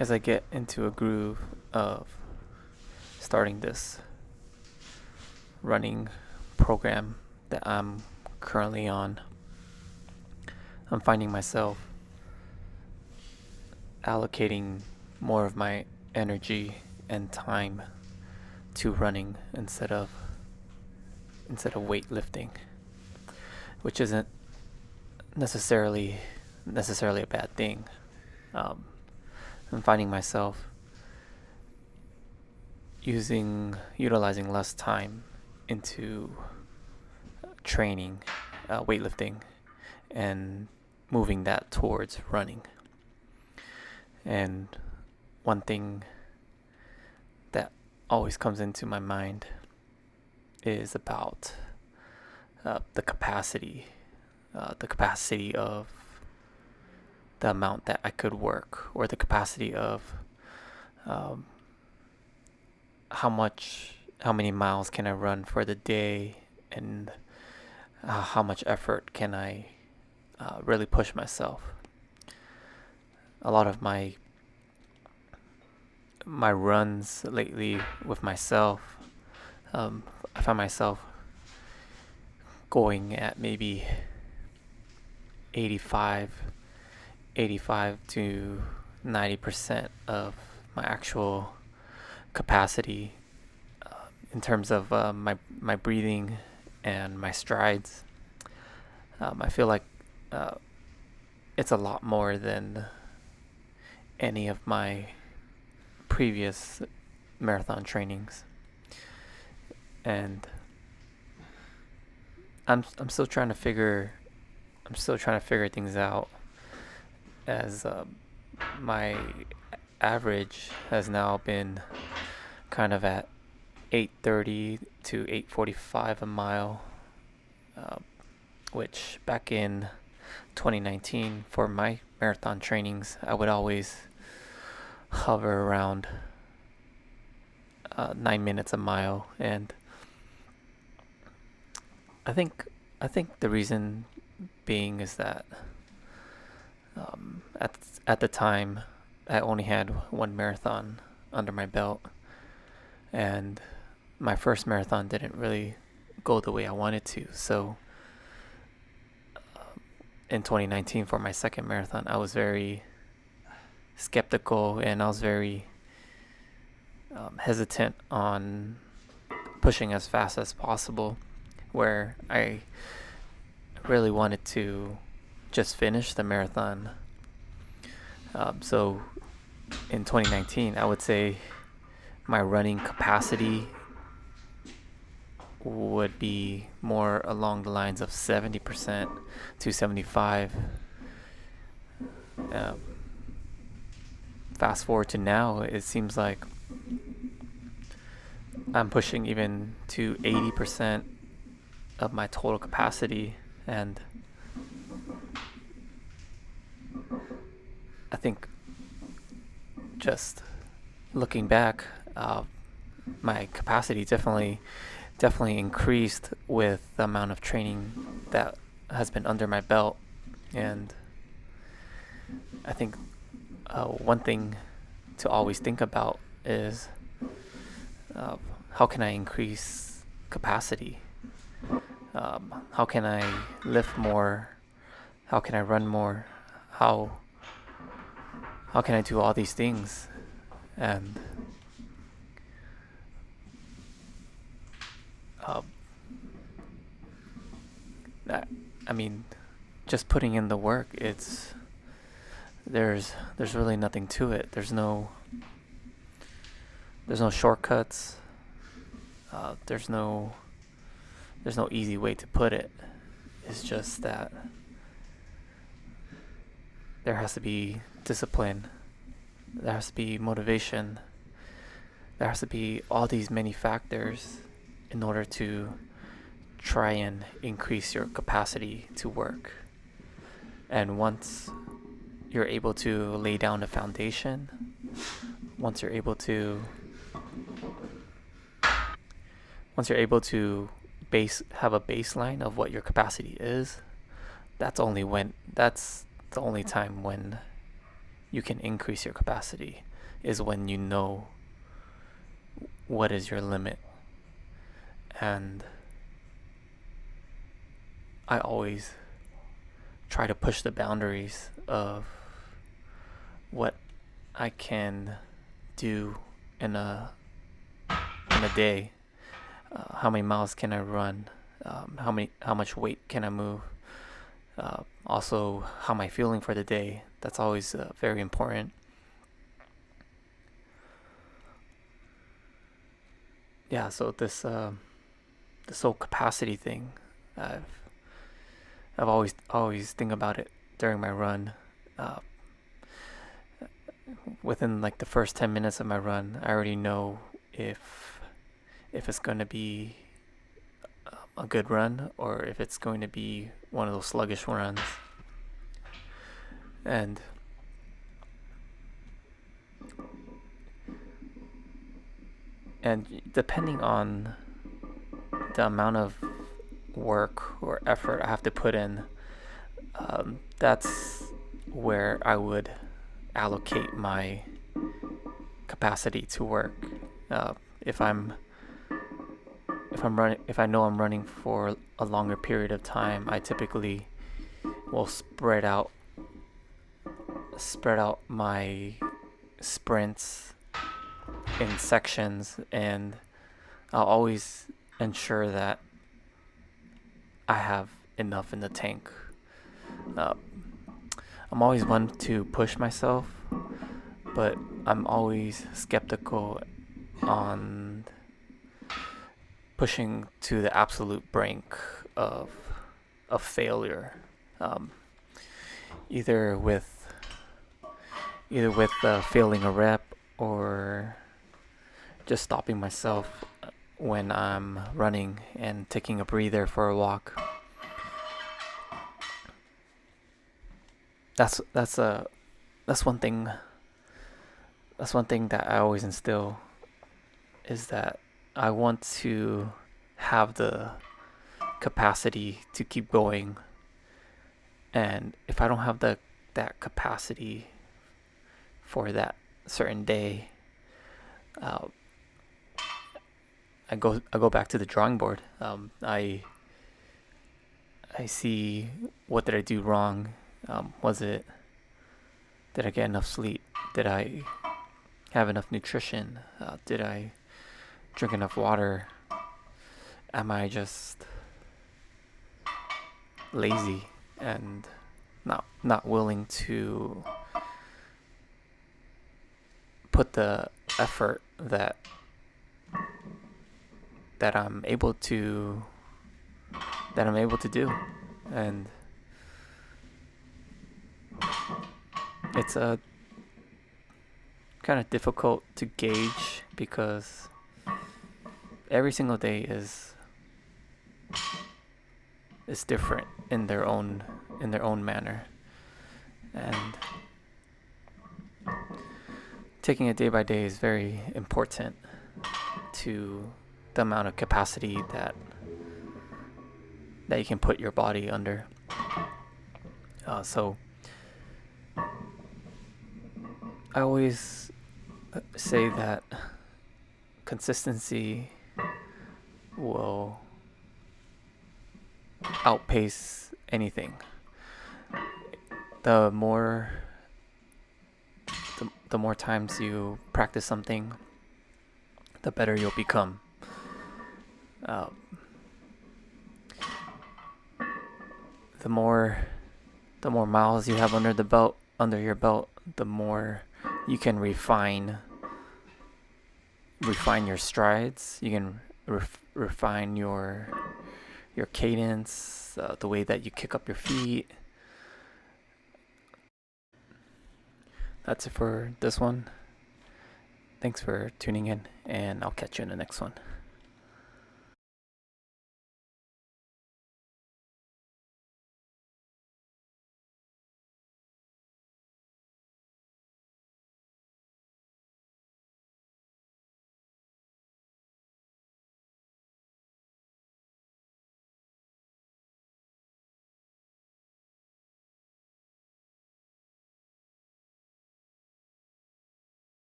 as I get into a groove of starting this running program that I'm currently on, I'm finding myself allocating more of my energy and time to running instead of weightlifting, which isn't necessarily a bad thing. Um, I'm finding myself utilizing less time into training, weightlifting, and moving that towards running. And one thing that always comes into my mind is about the capacity of the amount that I could work, or the capacity of um, how many miles can I run for the day, and how much effort can I really push myself. A lot of my runs lately with myself, I find myself going at maybe 85, 85 to 90% of my actual capacity in terms of my breathing and my strides. I feel like uh, it's a lot more than any of my previous marathon trainings, and I'm still trying to figure things out, as my average has now been kind of at 8:30 to 8:45 a mile, uh, which back in 2019 for my marathon trainings, I would always hover around 9 minutes a mile, and I think I think the reason being is that at the time I only had one marathon under my belt, and my first marathon didn't really go the way I wanted to. So in 2019 for my second marathon, I was very skeptical, and I was very hesitant on pushing as fast as possible, where I really wanted to just finish the marathon. So in 2019, I would say my running capacity would be more along the lines of 70% to 75. Um, Fast forward to now, it seems like I'm pushing even to 80% of my total capacity, and I think just looking back, my capacity definitely increased with the amount of training that has been under my belt. And I think one thing to always think about is uh, how can I increase capacity? How can I lift more? How can I run more? How how can I do all these things? And uh, I, I mean, just putting in the work, there's really nothing to it. There's no shortcuts. There's no easy way to put it. It's just that there has to be discipline. There has to be motivation. There has to be all these many factors in order to try and increase your capacity to work. And you're able to lay down a foundation, once you're able to once you're able to have a baseline of what your capacity is, that's the only time when you can increase your capacity is when you know what is your limit. And I always try to push the boundaries of what I can do in a day. How many miles can I run? How much weight can I move? Also, how am I feeling for the day? That's always very important. Yeah. So this whole capacity thing, I've always think about it during my run. Uh, Within like the first 10 minutes of my run, I already know if it's going to be a good run or if it's going to be one of those sluggish runs. And depending on the amount of work or effort I have to put in, that's where I would allocate my capacity to work. If I'm running, if I know I'm running for a longer period of time, I typically will spread out my sprints in sections, and I'll always ensure that I have enough in the tank. I'm always one to push myself, but I'm always skeptical on pushing to the absolute brink of failure. Either with failing a rep or just stopping myself when I'm running and taking a breather for a walk. That's one thing. That's one thing that I always instill, is that I want to have the capacity to keep going, and if I don't have that capacity for that certain day, I go back to the drawing board. I see, what did I do wrong? Did I get enough sleep? Did I have enough nutrition? Did I drink enough water? Am I just lazy and not willing to put the effort that I'm able to do? And it's a kind of difficult to gauge because every single day is different in their own manner, and taking it day by day is very important to the amount of capacity that you can put your body under. So I always say that consistency will outpace anything. The more times you practice something, the better you'll become. The more miles you have under your belt, the more you can refine your strides. You can refine your cadence, the way that you kick up your feet. That's it for this one. Thanks for tuning in, and I'll catch you in the next one.